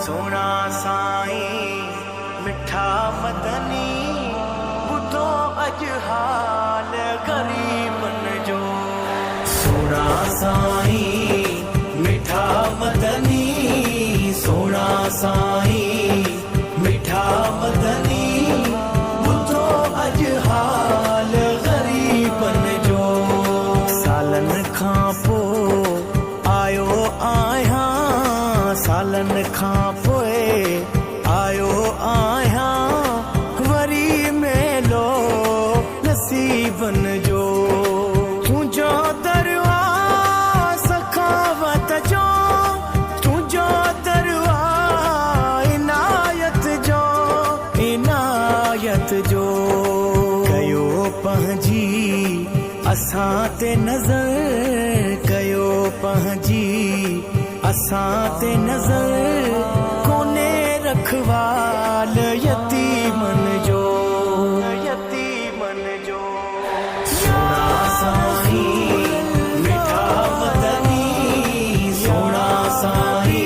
सोना साईं मिठा मदनी ॿुधो अॼु हाल ग़रीबन जो। सोना साईं मिठा मदनी, सोना साईं मिठा मदनी ॿुधो अॼु हाल ग़रीबन जो। सालनि खां पोइ आयो आहियां, सालनि खां पोइ आयो आहियां, वरी मेलो नसीबन जो। तुंहिंजो दरबार सखावत जो, तुंहिंजो दरबार इनायत जो, इनायत जो। कयो पंहिंजी असां ते नज़र, कयो पंहिंजी असां ते नज़र, कोने रखवाल यतीमन जो, यतीमन जो। सोना साईं मिठा मदनी, सोना साईं